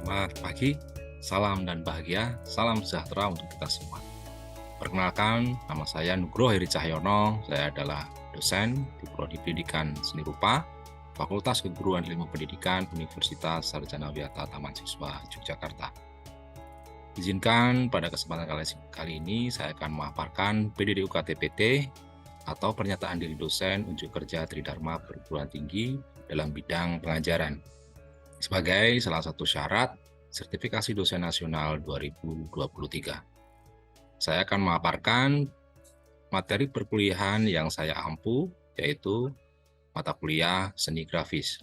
Selamat pagi, salam dan bahagia, salam sejahtera untuk kita semua. Perkenalkan, nama saya Nugroho Heri Cahyono, saya adalah dosen di Prodi Pendidikan Seni Rupa, Fakultas Keguruan Ilmu Pendidikan Universitas Sarjana Wiyata Taman Siswa Yogyakarta. Izinkan pada kesempatan kali ini saya akan memaparkan PDD UKT-PT atau pernyataan diri dosen unjuk kerja Tridharma Perguruan Tinggi dalam bidang pengajaran sebagai salah satu syarat sertifikasi dosen nasional 2023. Saya akan memaparkan materi perkuliahan yang saya ampu, yaitu mata kuliah seni grafis.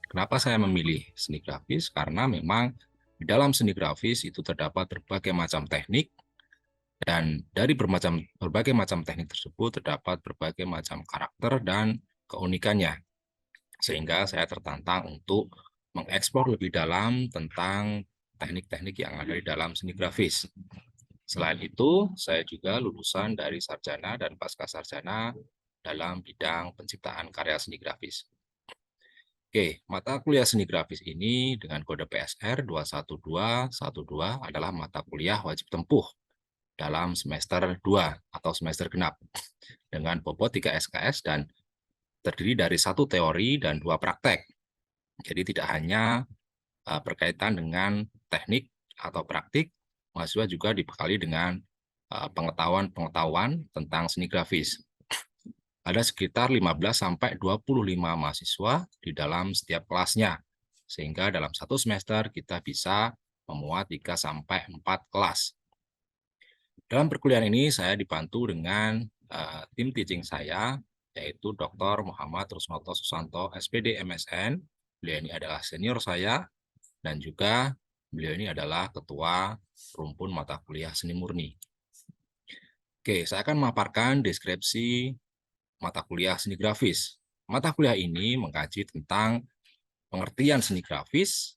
Kenapa saya memilih seni grafis? Karena memang di dalam seni grafis itu terdapat berbagai macam teknik, dan dari berbagai macam teknik tersebut terdapat berbagai macam karakter dan keunikannya. Sehingga saya tertantang untuk mengeksplor lebih dalam tentang teknik-teknik yang ada di dalam seni grafis. Selain itu, saya juga lulusan dari sarjana dan pasca sarjana dalam bidang penciptaan karya seni grafis. Oke, mata kuliah seni grafis ini dengan kode PSR 21212 adalah mata kuliah wajib tempuh dalam semester 2 atau semester genap dengan bobot 3 SKS dan terdiri dari 1 teori dan 2 praktek. Jadi tidak hanya berkaitan dengan teknik atau praktik, mahasiswa juga dibekali dengan pengetahuan-pengetahuan tentang seni grafis. Ada sekitar 15-25 mahasiswa di dalam setiap kelasnya, sehingga dalam satu semester kita bisa memuat 3-4 kelas. Dalam perkuliahan ini saya dibantu dengan tim teaching saya, yaitu Dr. Muhammad Rusnoto Susanto, SPD MSN. Beliau ini adalah senior saya, dan juga beliau ini adalah ketua rumpun mata kuliah seni murni. Oke, saya akan memaparkan deskripsi mata kuliah seni grafis. Mata kuliah ini mengkaji tentang pengertian seni grafis,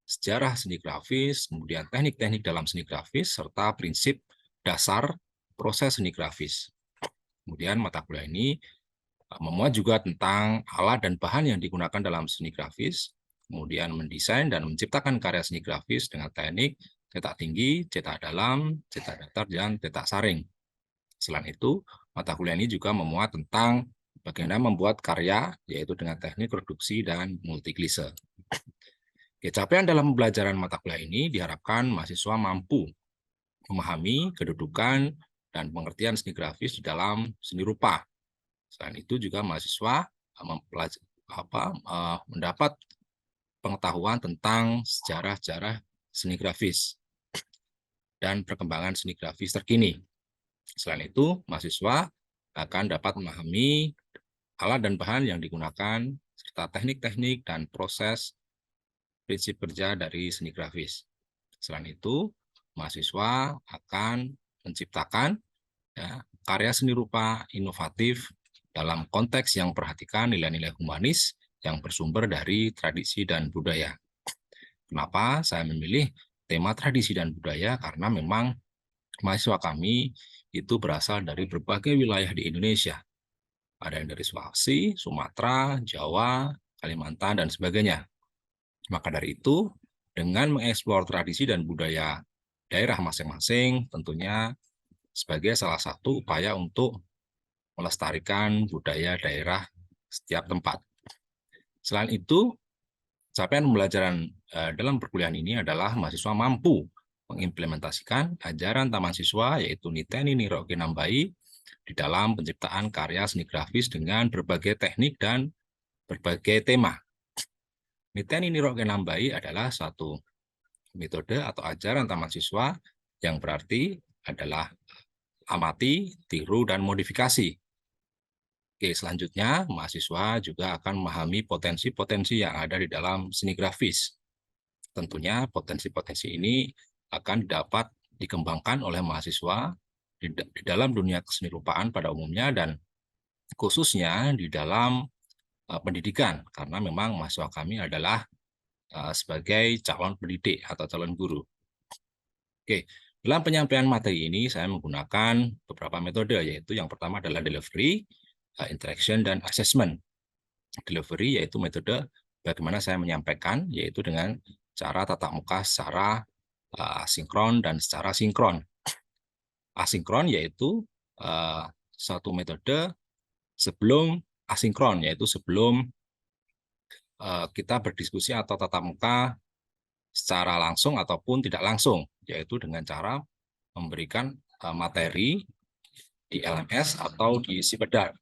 sejarah seni grafis, kemudian teknik-teknik dalam seni grafis, serta prinsip dasar proses seni grafis. Kemudian mata kuliah ini memuat juga tentang alat dan bahan yang digunakan dalam seni grafis, kemudian mendesain dan menciptakan karya seni grafis dengan teknik cetak tinggi, cetak dalam, cetak datar, dan cetak saring. Selain itu, mata kuliah ini juga memuat tentang bagaimana membuat karya, yaitu dengan teknik reduksi dan multiklise. Capaian dalam pembelajaran mata kuliah ini diharapkan mahasiswa mampu memahami kedudukan dan pengertian seni grafis di dalam seni rupa. Selain itu juga mahasiswa mendapat pengetahuan tentang sejarah-sejarah seni grafis dan perkembangan seni grafis terkini. Selain itu, mahasiswa akan dapat memahami alat dan bahan yang digunakan, serta teknik-teknik dan proses prinsip kerja dari seni grafis. Selain itu, mahasiswa akan menciptakan karya seni rupa inovatif dalam konteks yang perhatikan nilai-nilai humanis yang bersumber dari tradisi dan budaya. Kenapa saya memilih tema tradisi dan budaya? Karena memang mahasiswa kami itu berasal dari berbagai wilayah di Indonesia. Ada yang dari Sulawesi, Sumatera, Jawa, Kalimantan, dan sebagainya. Maka dari itu, dengan mengeksplor tradisi dan budaya daerah masing-masing, tentunya sebagai salah satu upaya untuk melestarikan budaya daerah setiap tempat. Selain itu, capaian pembelajaran dalam perkuliahan ini adalah mahasiswa mampu mengimplementasikan ajaran taman siswa, yaitu Niteni Niro Nambai, di dalam penciptaan karya seni grafis dengan berbagai teknik dan berbagai tema. Niteni Niro Nambai adalah satu metode atau ajaran taman siswa yang berarti adalah amati, tiru, dan modifikasi. Oke, selanjutnya mahasiswa juga akan memahami potensi-potensi yang ada di dalam seni grafis. Tentunya potensi-potensi ini akan dapat dikembangkan oleh mahasiswa di dalam dunia kesenirupaan pada umumnya, dan khususnya di dalam pendidikan, karena memang mahasiswa kami adalah sebagai calon pendidik atau calon guru. Oke, dalam penyampaian materi ini saya menggunakan beberapa metode, yaitu yang pertama adalah delivery, interaction, dan assessment. Delivery yaitu metode bagaimana saya menyampaikan, yaitu dengan cara tatap muka secara asinkron dan secara sinkron. Asinkron yaitu suatu metode sebelum asinkron, yaitu sebelum kita berdiskusi atau tatap muka secara langsung ataupun tidak langsung, yaitu dengan cara memberikan materi di LMS atau di Sipedar.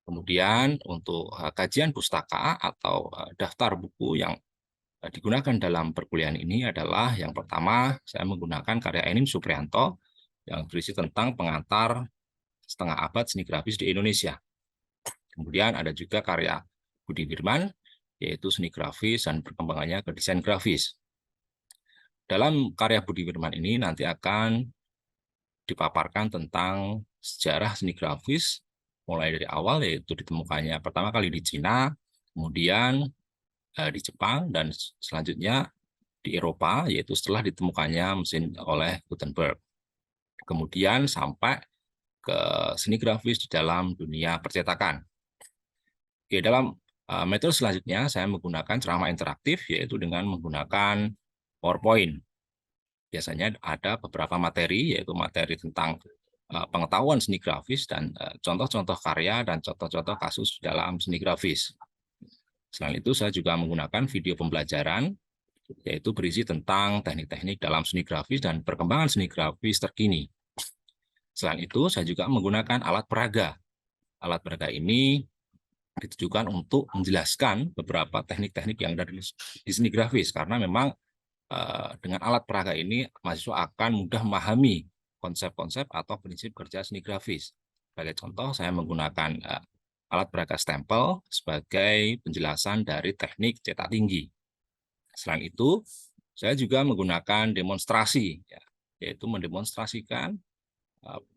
Kemudian untuk kajian pustaka atau daftar buku yang digunakan dalam perkuliahan ini adalah yang pertama, saya menggunakan karya Enim Supriyanto yang berisi tentang pengantar setengah abad seni grafis di Indonesia. Kemudian ada juga karya Budi Wirman, yaitu seni grafis dan perkembangannya ke desain grafis. Dalam karya Budi Wirman ini nanti akan dipaparkan tentang sejarah seni grafis, mulai dari awal yaitu ditemukannya pertama kali di Cina, kemudian di Jepang, dan selanjutnya di Eropa, yaitu setelah ditemukannya mesin oleh Gutenberg. Kemudian sampai ke seni grafis di dalam dunia percetakan. Oke, dalam metode selanjutnya saya menggunakan ceramah interaktif, yaitu dengan menggunakan PowerPoint. Biasanya ada beberapa materi, yaitu materi tentang pengetahuan seni grafis dan contoh-contoh karya dan contoh-contoh kasus dalam seni grafis. Selain itu, saya juga menggunakan video pembelajaran, yaitu berisi tentang teknik-teknik dalam seni grafis dan perkembangan seni grafis terkini. Selain itu, saya juga menggunakan alat peraga. Alat peraga ini ditujukan untuk menjelaskan beberapa teknik-teknik yang ada di seni grafis, karena memang dengan alat peraga ini mahasiswa akan mudah memahami konsep-konsep atau prinsip kerja seni grafis. Sebagai contoh, saya menggunakan alat peraga stempel sebagai penjelasan dari teknik cetak tinggi. Selain itu, saya juga menggunakan demonstrasi, yaitu mendemonstrasikan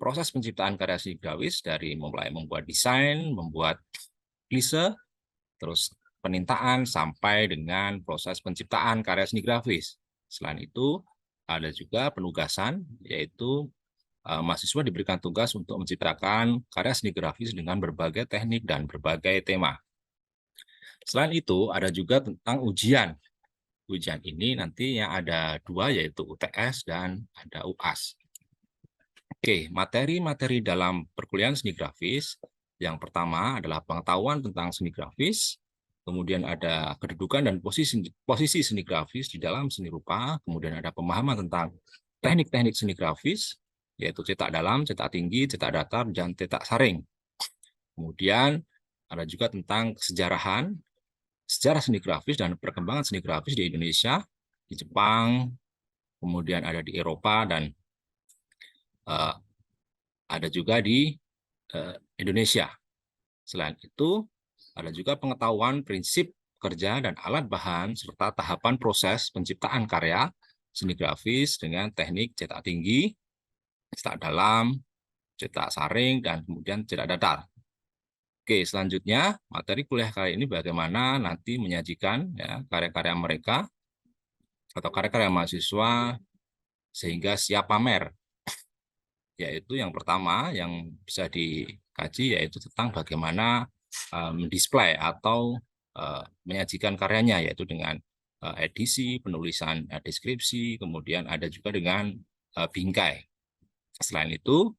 proses penciptaan karya seni grafis dari mulai membuat desain, membuat klise, terus penintaan, sampai dengan proses penciptaan karya seni grafis. Selain itu, ada juga penugasan, yaitu mahasiswa diberikan tugas untuk menciptakan karya seni grafis dengan berbagai teknik dan berbagai tema. Selain itu, ada juga tentang ujian. Ujian ini nantinya ada dua, yaitu UTS dan ada UAS. Oke, materi-materi dalam perkuliahan seni grafis. Yang pertama adalah pengetahuan tentang seni grafis, kemudian ada kedudukan dan posisi seni grafis di dalam seni rupa, kemudian ada pemahaman tentang teknik-teknik seni grafis, yaitu cetak dalam, cetak tinggi, cetak datar, dan cetak saring. Kemudian ada juga tentang kesejarahan, sejarah seni grafis dan perkembangan seni grafis di Indonesia, di Jepang, kemudian ada di Eropa, dan ada juga di Indonesia. Selain itu, ada juga pengetahuan prinsip kerja dan alat bahan, serta tahapan proses penciptaan karya seni grafis dengan teknik cetak tinggi, cetak dalam, cetak saring, dan kemudian cetak datar. Oke, selanjutnya materi kuliah kali ini bagaimana nanti menyajikan karya-karya mereka atau karya-karya mahasiswa sehingga siap pamer. Yaitu yang pertama yang bisa dikaji yaitu tentang bagaimana mendisplay atau menyajikan karyanya, yaitu dengan edisi, penulisan deskripsi, kemudian ada juga dengan bingkai. Selain itu,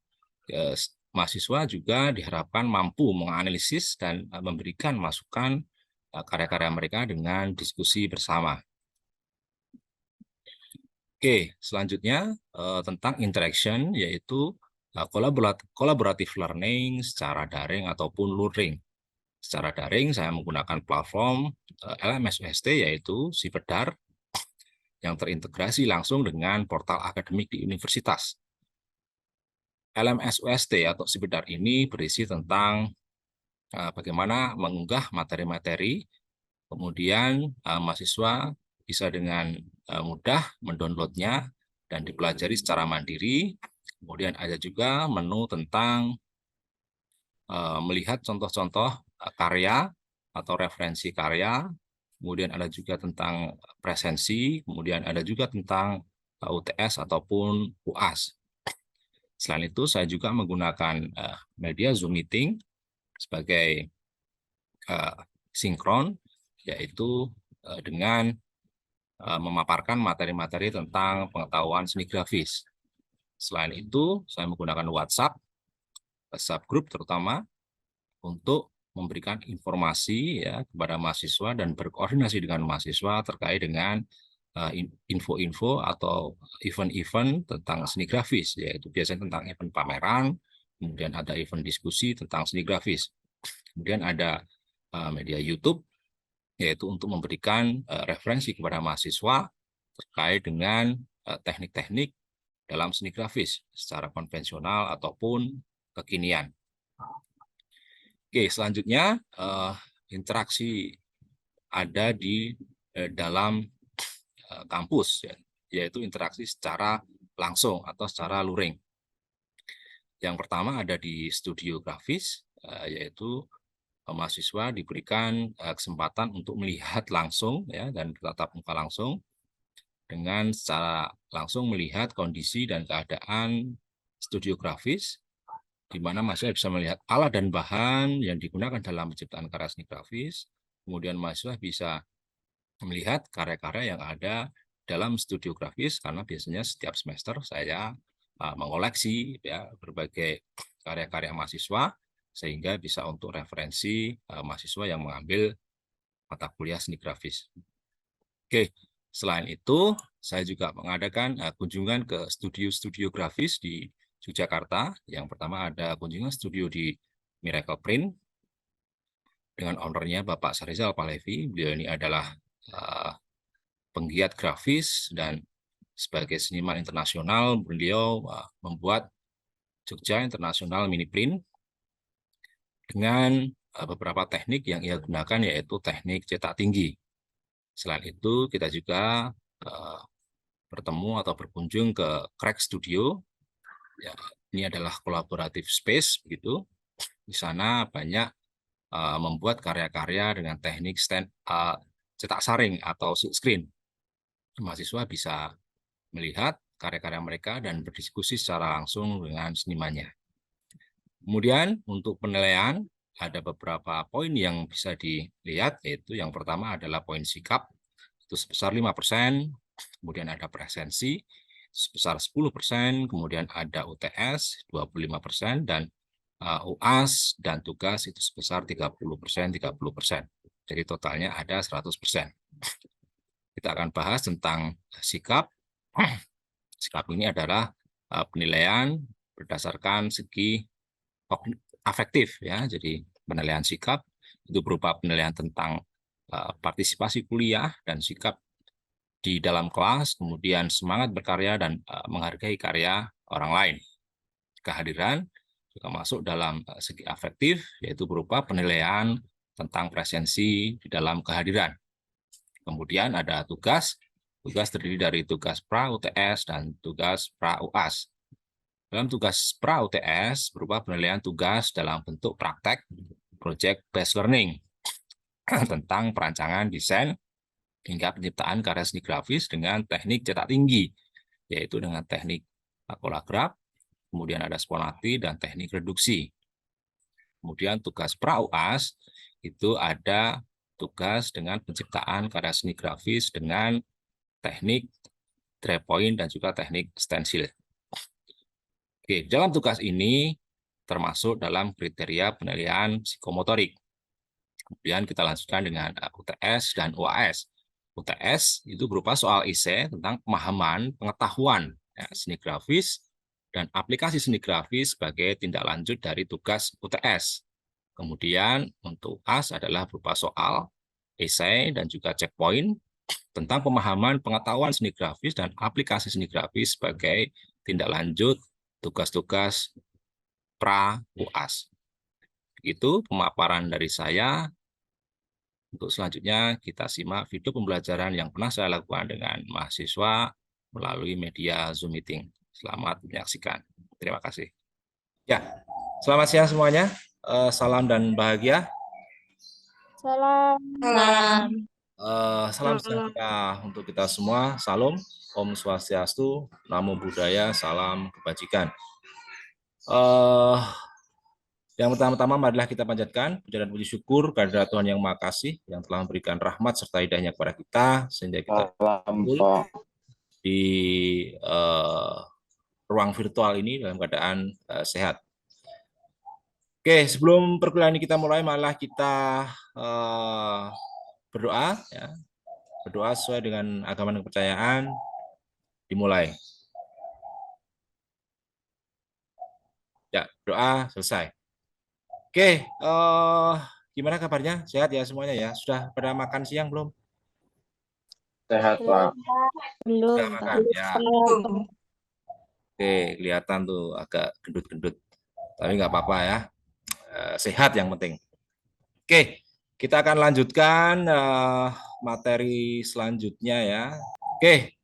mahasiswa juga diharapkan mampu menganalisis dan memberikan masukan karya-karya mereka dengan diskusi bersama. Oke, selanjutnya tentang interaction, yaitu collaborative learning secara daring ataupun luring. Secara daring, saya menggunakan platform LMS UST, yaitu Sipedar, yang terintegrasi langsung dengan portal akademik di universitas. LMS UST atau Sipedar ini berisi tentang bagaimana mengunggah materi-materi, kemudian mahasiswa bisa dengan mudah mendownloadnya dan dipelajari secara mandiri. Kemudian ada juga menu tentang melihat contoh-contoh karya atau referensi karya, kemudian ada juga tentang presensi, kemudian ada juga tentang UTS ataupun UAS. Selain itu, saya juga menggunakan media Zoom Meeting sebagai sinkron, yaitu dengan memaparkan materi-materi tentang pengetahuan seni grafis. Selain itu, saya menggunakan WhatsApp grup terutama untuk memberikan informasi ya kepada mahasiswa dan berkoordinasi dengan mahasiswa terkait dengan info-info atau event-event tentang seni grafis, yaitu biasanya tentang event pameran, kemudian ada event diskusi tentang seni grafis. Kemudian ada media YouTube, yaitu untuk memberikan referensi kepada mahasiswa terkait dengan teknik-teknik dalam seni grafis secara konvensional ataupun kekinian. Oke, selanjutnya interaksi ada di dalam kampus, ya, yaitu interaksi secara langsung atau secara luring. Yang pertama ada di studio grafis, yaitu mahasiswa diberikan kesempatan untuk melihat langsung ya dan bertatap muka langsung dengan secara langsung melihat kondisi dan keadaan studio grafis, di mana mahasiswa bisa melihat alat dan bahan yang digunakan dalam penciptaan karya seni grafis. Kemudian mahasiswa bisa melihat karya-karya yang ada dalam studio grafis, karena biasanya setiap semester saya mengoleksi ya berbagai karya-karya mahasiswa, sehingga bisa untuk referensi mahasiswa yang mengambil mata kuliah seni grafis. Oke, selain itu saya juga mengadakan kunjungan ke studio-studio grafis di Yogyakarta. Yang pertama ada kunjungan studio di Miracle Print dengan ownernya Bapak Sarizal Palevi. Beliau ini adalah penggiat grafis dan sebagai seniman internasional, beliau membuat Jogja International Mini Print dengan beberapa teknik yang ia gunakan, yaitu teknik cetak tinggi. Selain itu, kita juga bertemu atau berkunjung ke Crack Studio. Ya, ini adalah collaborative space, begitu. Di sana banyak membuat karya-karya dengan teknik cetak saring atau silkscreen. Mahasiswa bisa melihat karya-karya mereka dan berdiskusi secara langsung dengan senimannya. Kemudian untuk penilaian ada beberapa poin yang bisa dilihat, yaitu yang pertama adalah poin sikap, itu sebesar 5%, kemudian ada presensi sebesar 10%, kemudian ada UTS 25%, dan UAS dan tugas itu sebesar 30%, 30%. Jadi totalnya ada 100%. Kita akan bahas tentang sikap. Sikap ini adalah penilaian berdasarkan segi afektif ya. Jadi penilaian sikap itu berupa penilaian tentang partisipasi kuliah dan sikap di dalam kelas, kemudian semangat berkarya dan menghargai karya orang lain. Kehadiran juga masuk dalam segi afektif, yaitu berupa penilaian tentang presensi di dalam kehadiran. Kemudian ada tugas. Tugas terdiri dari tugas pra-UTS dan tugas pra-UAS. Dalam tugas pra-UTS berupa penilaian tugas dalam bentuk praktek project based learning tentang perancangan desain hingga penciptaan karya seni grafis dengan teknik cetak tinggi, yaitu dengan teknik kolograf, kemudian ada sponati dan teknik reduksi. Kemudian tugas pra-UAS itu ada tugas dengan penciptaan karya seni grafis dengan teknik dry point dan juga teknik stensil. Oke, dalam tugas ini termasuk dalam kriteria penilaian psikomotorik. Kemudian kita lanjutkan dengan UTS dan UAS. UTS itu berupa soal esai tentang pemahaman pengetahuan ya, seni grafis dan aplikasi seni grafis sebagai tindak lanjut dari tugas UTS. Kemudian untuk UAS adalah berupa soal esai dan juga checkpoint tentang pemahaman pengetahuan seni grafis dan aplikasi seni grafis sebagai tindak lanjut tugas-tugas pra-UAS. Begitu pemaparan dari saya. Untuk selanjutnya kita simak video pembelajaran yang pernah saya lakukan dengan mahasiswa melalui media Zoom Meeting. Selamat menyaksikan. Terima kasih. Ya, selamat siang semuanya. Salam dan bahagia. Salam. Salam. Salam sejahtera untuk kita semua. Salam, Om Swastiastu, Namo Buddhaya, salam kebajikan. Yang pertama-tama marilah kita panjatkan puja dan puji syukur kepada Tuhan Yang Maha Kasih yang telah memberikan rahmat serta hidayahnya kepada kita sehingga kita Salam, kumpul Pak. di ruang virtual ini dalam keadaan sehat. Oke, sebelum perkuliahan kita mulai, malah kita berdoa, ya. Berdoa sesuai dengan agama dan kepercayaan. Dimulai. Ya, doa selesai. Oke, gimana kabarnya? Sehat ya semuanya ya? Sudah pada makan siang belum? Sehat, Belum, Pak. Pak. Belum, Sudah Pak. makan ya. Belum. Oke, kelihatan tuh agak gendut-gendut. Tapi nggak apa-apa ya. Sehat yang penting. Oke, kita akan lanjutkan materi selanjutnya ya. Oke.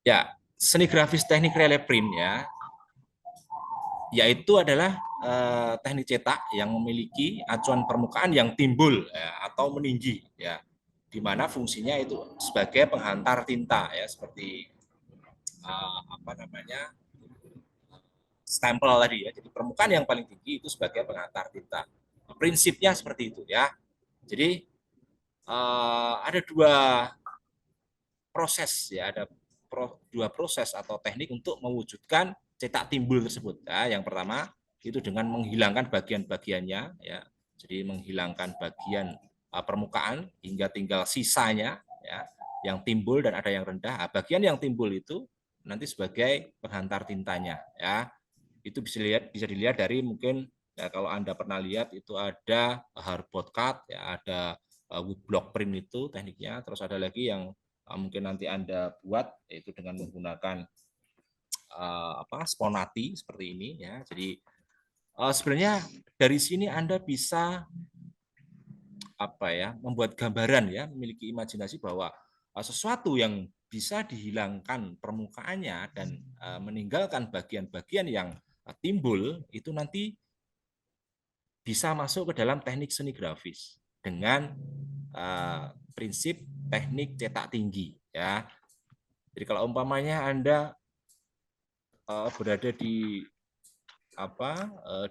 Ya, seni grafis teknik relief print ya. Yaitu adalah teknik cetak yang memiliki acuan permukaan yang timbul ya, atau meninggi ya, di mana fungsinya itu sebagai penghantar tinta ya, seperti apa namanya, stempel tadi ya. Jadi permukaan yang paling tinggi itu sebagai penghantar tinta. Prinsipnya seperti itu ya. Jadi ada dua proses ya, ada dua proses atau teknik untuk mewujudkan cetak timbul tersebut. Ya, yang pertama itu dengan menghilangkan bagian-bagiannya ya. Jadi menghilangkan bagian permukaan hingga tinggal sisanya ya, yang timbul dan ada yang rendah. Nah, bagian yang timbul itu nanti sebagai penghantar tintanya ya. Itu bisa dilihat dari mungkin ya, kalau Anda pernah lihat itu ada hardboard cut ya, ada woodblock print itu tekniknya, terus ada lagi yang mungkin nanti Anda buat yaitu dengan menggunakan sponati seperti ini ya. Jadi sebenarnya dari sini Anda bisa membuat gambaran ya, memiliki imajinasi bahwa sesuatu yang bisa dihilangkan permukaannya dan meninggalkan bagian-bagian yang timbul itu nanti bisa masuk ke dalam teknik seni grafis dengan prinsip teknik cetak tinggi ya. Jadi kalau umpamanya Anda berada di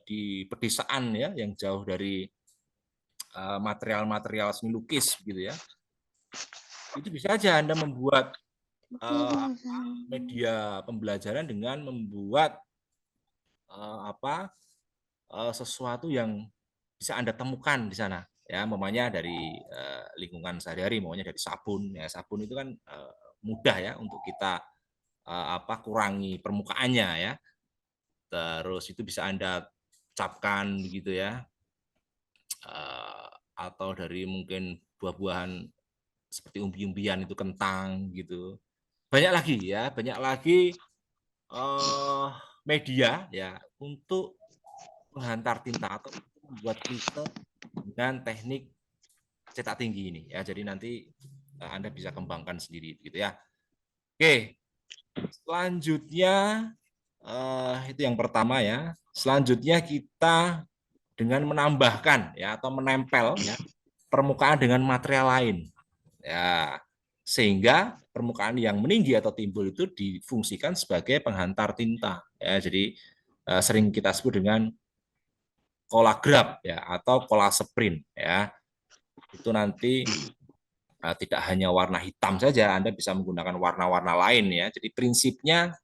di pedesaan ya, yang jauh dari material-material seni lukis gitu ya, itu bisa aja Anda membuat media pembelajaran dengan membuat sesuatu yang bisa Anda temukan di sana ya, umpamanya dari lingkungan sehari-hari, umpamanya dari sabun ya. Sabun itu kan mudah ya untuk kita kurangi permukaannya ya. Terus itu bisa Anda capkan gitu ya, atau dari mungkin buah-buahan seperti umbi-umbian itu, kentang gitu. Banyak lagi ya, banyak lagi media ya untuk menghantar tinta atau membuat filter dengan teknik cetak tinggi ini ya. Jadi nanti Anda bisa kembangkan sendiri gitu ya. Oke, selanjutnya itu yang pertama ya. Selanjutnya kita dengan menambahkan ya atau menempel ya permukaan dengan material lain ya, sehingga permukaan yang meninggi atau timbul itu difungsikan sebagai penghantar tinta ya. Jadi sering kita sebut dengan kolagraf ya atau kolase print ya. Itu nanti tidak hanya warna hitam saja, Anda bisa menggunakan warna-warna lain ya. Jadi prinsipnya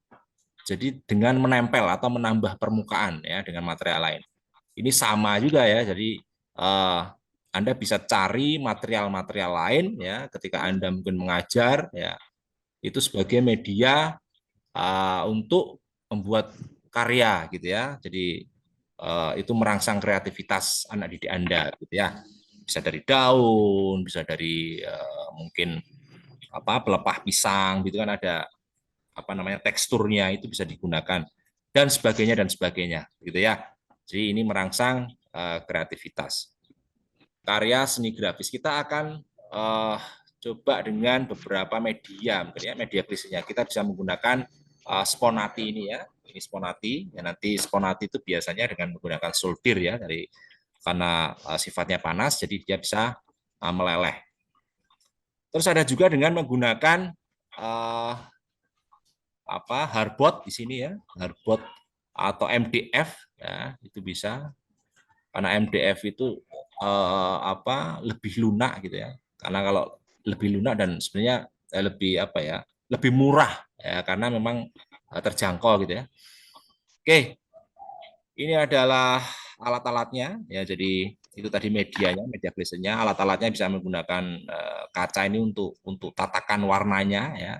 jadi dengan menempel atau menambah permukaan ya dengan material lain. Ini sama juga ya. Jadi Anda bisa cari material-material lain ya ketika Anda mungkin mengajar ya. Itu sebagai media untuk membuat karya gitu ya. Jadi itu merangsang kreativitas anak didik Anda gitu ya. Bisa dari daun, bisa dari mungkin pelepah pisang gitu kan, ada teksturnya itu bisa digunakan dan sebagainya gitu ya. Jadi ini merangsang kreativitas. Karya seni grafis kita akan coba dengan beberapa media, mungkin ya media krisisnya kita bisa menggunakan sponati ini ya. Ini sponati ya, nanti sponati itu biasanya dengan menggunakan solder ya, karena sifatnya panas jadi dia bisa meleleh. Terus ada juga dengan menggunakan hardboard di sini ya, hardboard atau MDF ya, itu bisa. Karena MDF itu lebih lunak gitu ya. Karena kalau lebih lunak dan sebenarnya lebih apa ya, lebih murah ya, karena memang terjangkau gitu ya. Oke, ini adalah alat-alatnya ya. Jadi itu tadi medianya, media glisernya. Alat-alatnya bisa menggunakan kaca ini untuk tatakan warnanya ya.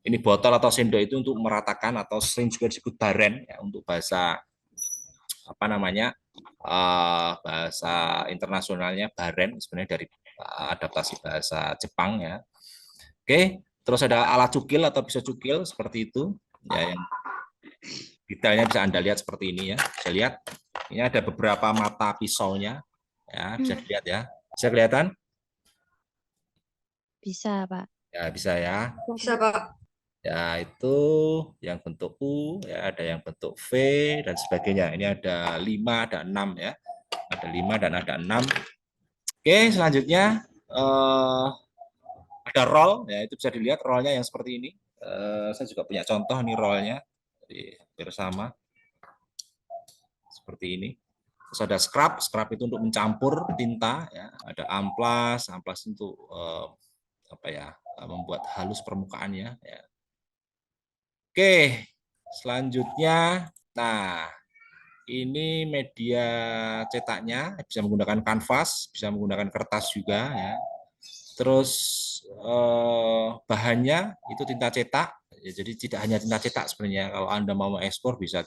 Ini botol atau sendok itu untuk meratakan, atau sering juga disebut baren ya, untuk bahasa apa namanya, bahasa internasionalnya baren, sebenarnya dari adaptasi bahasa Jepang ya. Oke, terus ada alat cukil atau pisau cukil seperti itu ya, yang detailnya bisa Anda lihat seperti ini ya. Bisa lihat ini ada beberapa mata pisaunya ya, bisa dilihat ya. Bisa kelihatan? Bisa, Pak. Ya, bisa ya. Bisa, Pak. Ya, itu yang bentuk U, ya, ada yang bentuk V, dan sebagainya. Ini ada 5, ada 6 ya. Ada 5 dan ada 6. Oke, selanjutnya ada roll, ya, itu bisa dilihat rollnya yang seperti ini. Saya juga punya contoh nih rollnya, jadi hampir sama seperti ini. Terus ada scrub itu untuk mencampur tinta, ya. Ada amplas untuk membuat halus permukaannya. Ya. Oke, selanjutnya, nah ini media cetaknya bisa menggunakan kanvas, bisa menggunakan kertas juga ya. Terus bahannya itu tinta cetak, ya, jadi tidak hanya tinta cetak sebenarnya. Kalau Anda mau ekspor bisa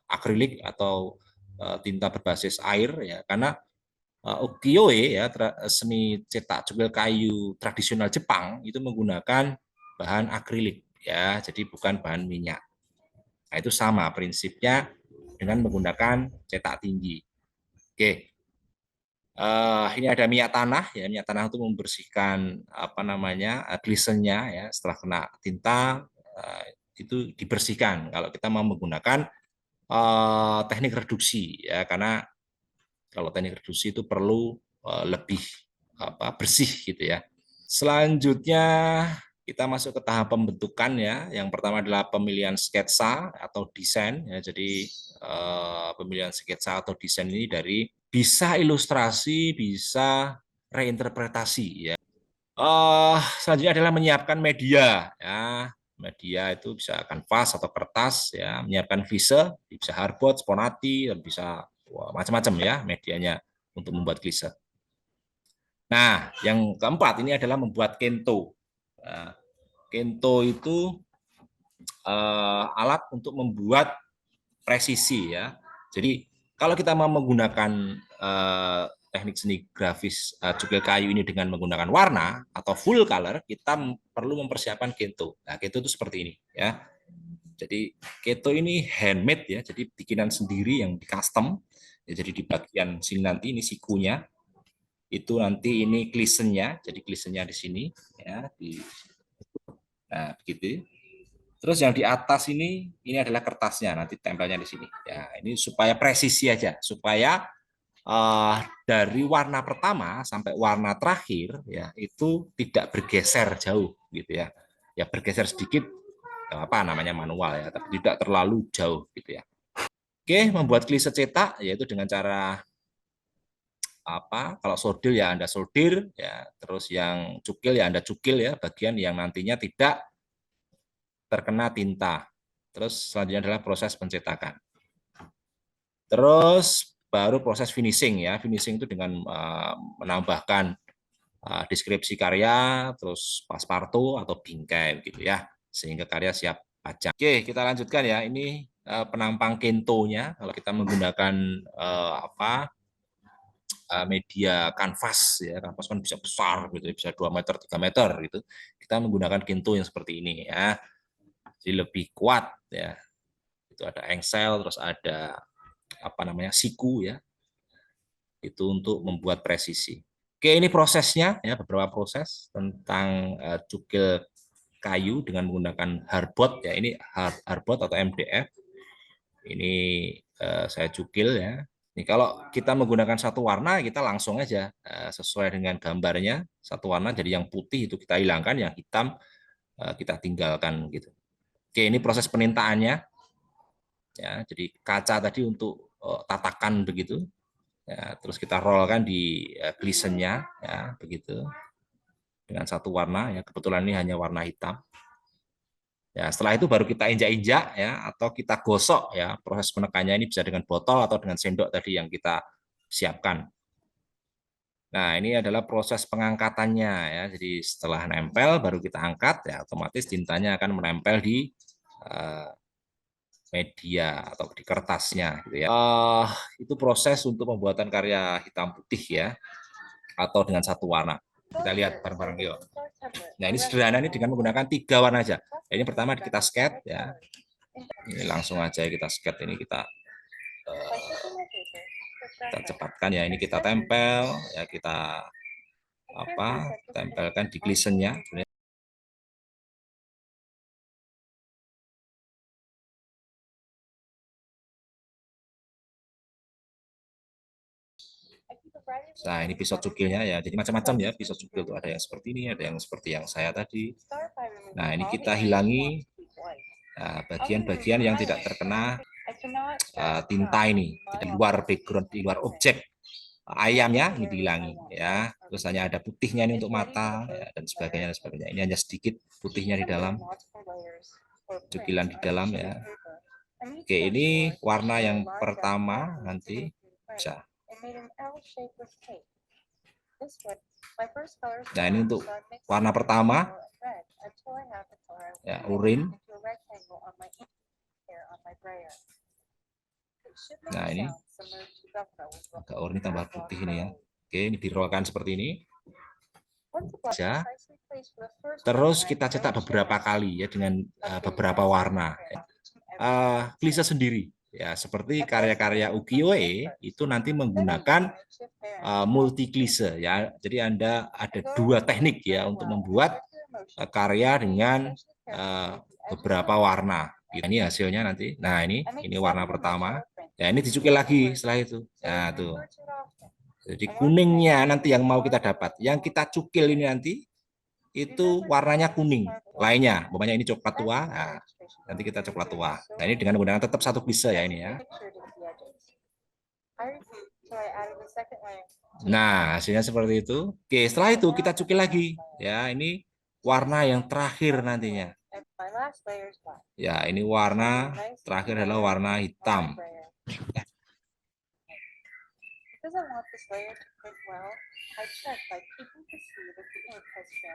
akrilik atau tinta berbasis air ya, karena ukiyo-e ya, seni cetak cukil kayu tradisional Jepang itu menggunakan bahan akrilik ya, jadi bukan bahan minyak. Nah, itu sama prinsipnya dengan menggunakan cetak tinggi. Oke. Ini ada minyak tanah ya, minyak tanah itu membersihkan glisennya ya, setelah kena tinta itu dibersihkan kalau kita mau menggunakan teknik reduksi ya, karena kalau teknik reduksi itu perlu lebih bersih gitu ya. Selanjutnya kita masuk ke tahap pembentukan ya. Yang pertama adalah pemilihan sketsa atau desain ya. Jadi pemilihan sketsa atau desain ini dari bisa ilustrasi, bisa reinterpretasi ya. Selanjutnya adalah menyiapkan media ya. Media itu bisa kanvas atau kertas ya, menyiapkan vise, bisa hardboard, sponati, bisa macam-macam ya medianya untuk membuat klise. Nah, yang keempat ini adalah membuat kento. Nah, kento itu alat untuk membuat presisi ya. Jadi kalau kita mau menggunakan teknik seni grafis cukil kayu ini dengan menggunakan warna atau full color, kita perlu mempersiapkan kento. Nah, kento itu seperti ini ya. Jadi kento ini handmade ya, jadi bikinan sendiri yang di custom. Ya, jadi di bagian sini nanti ini sikunya. Itu nanti ini glisennya, jadi glisennya di sini ya, nah begitu. Terus yang di atas ini adalah kertasnya, nanti tempelnya di sini ya. Ini supaya presisi aja, supaya dari warna pertama sampai warna terakhir ya itu tidak bergeser jauh gitu ya. Ya bergeser sedikit, apa namanya manual ya, tapi tidak terlalu jauh gitu ya. Oke, membuat klise cetak yaitu dengan cara kalau sordir ya Anda sordir ya, terus yang cukil ya Anda cukil ya, bagian yang nantinya tidak terkena tinta. Terus selanjutnya adalah proses pencetakan. Terus baru proses finishing ya. Finishing itu dengan menambahkan deskripsi karya, terus pasparto atau bingkai gitu ya, sehingga karya siap pajang. Oke, kita lanjutkan ya. Ini penampang kentonya. Kalau kita menggunakan media kanvas ya, kanvas kan bisa besar gitu, bisa 2 meter 3 meter gitu, kita menggunakan kento yang seperti ini ya, jadi lebih kuat ya. Itu ada engsel, terus ada siku ya, itu untuk membuat presisi. Oke, ini prosesnya ya, beberapa proses tentang cukil kayu dengan menggunakan hardboard ya. Ini hardboard atau MDF, ini saya cukil ya. Ini kalau kita menggunakan satu warna, kita langsung aja sesuai dengan gambarnya, satu warna, jadi yang putih itu kita hilangkan, yang hitam kita tinggalkan gitu. Oke, ini proses penintaannya. ya. Jadi kaca tadi untuk tatakan begitu. Ya, terus kita rollkan di glisennya, ya begitu. Dengan satu warna, ya kebetulan ini hanya warna hitam. Ya, setelah itu baru kita injak-injak ya, atau kita gosok ya. Proses menekannya ini bisa dengan botol atau dengan sendok tadi yang kita siapkan. Nah, ini adalah proses pengangkatannya ya. Jadi setelah nempel baru kita angkat ya, otomatis tintanya akan menempel di media atau di kertasnya gitu ya. Itu proses untuk pembuatan karya hitam putih ya, atau dengan satu warna. Kita lihat bareng-bareng yuk. Nah, ini sederhana ini dengan menggunakan 3 warna aja. Ini pertama kita sket ya. Ini langsung aja kita sket, ini kita cepatkan ya. Ini kita tempel ya, kita tempelkan di glisennya. Nah, ini pisau cukilnya ya. Jadi macam-macam ya pisau cukil itu, ada yang seperti ini, ada yang seperti yang saya tadi. Nah, ini kita hilangi bagian-bagian yang tidak terkena tinta ini, di luar background, di luar objek ayamnya ini dihilangi ya. Terus hanya ada putihnya ini untuk mata ya, dan sebagainya dan sebagainya. Ini hanya sedikit putihnya di dalam, cukilan di dalam ya. Oke, ini warna yang pertama nanti bisa. Nah, ini untuk warna pertama ya, urin. Nah, ini agak urin tambah putih ini ya. Oke, ini dirolkan seperti ini. Ya. Terus kita cetak beberapa kali ya, dengan beberapa warna. Klise sendiri ya, seperti karya-karya ukiyo-e itu nanti menggunakan multi klise ya. Jadi Anda ada 2 teknik ya untuk membuat karya dengan beberapa warna. Ini hasilnya nanti. Nah, ini warna pertama. Ya, ini dicukil lagi setelah itu. Nah, tuh. Jadi kuningnya nanti yang mau kita dapat. Yang kita cukil ini nanti itu warnanya kuning. Lainnya, umpamanya ini coklat tua. Nah, nanti kita coklat tua. Nah, ini dengan menggunakan tetap 1 klise ya ini ya. Nah, hasilnya seperti itu. Oke, setelah itu kita cukil lagi. Ya, ini warna yang terakhir nantinya. Ya, ini warna terakhir adalah warna hitam.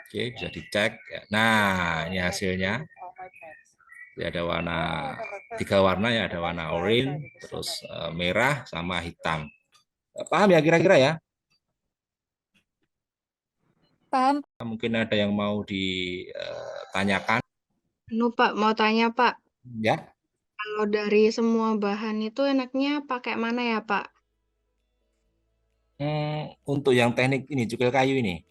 Oke, bisa dicek. Nah, ini hasilnya. Jadi ada warna 3 warna ya, ada warna oranye, terus merah sama hitam. Paham ya kira-kira ya? Paham. Mungkin ada yang mau ditanyakan. Pak, mau tanya Pak. Ya. Kalau dari semua bahan itu enaknya pakai mana ya Pak? Untuk yang teknik ini cukil kayu ini.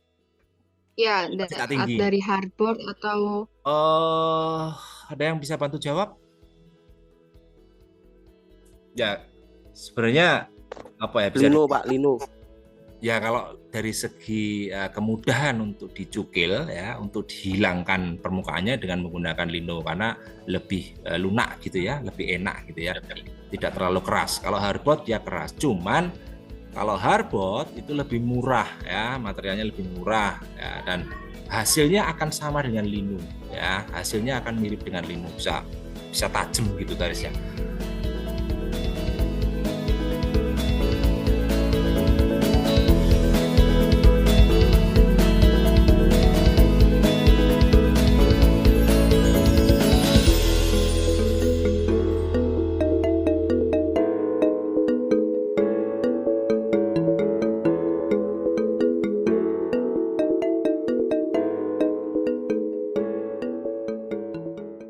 Ya, tinggi. dari hardboard atau ada yang bisa bantu jawab? Ya, sebenarnya apa ya? Bisa lino Pak, lino. Ya, kalau dari segi kemudahan untuk dicukil ya, untuk dihilangkan permukaannya dengan menggunakan lino, karena lebih lunak gitu ya, lebih enak gitu ya, tidak terlalu keras. Kalau hardboard ya keras, cuman kalau hardboard itu lebih murah ya, materialnya lebih murah ya, dan hasilnya akan sama dengan lino ya, hasilnya akan mirip dengan lino, bisa tajam gitu garisnya.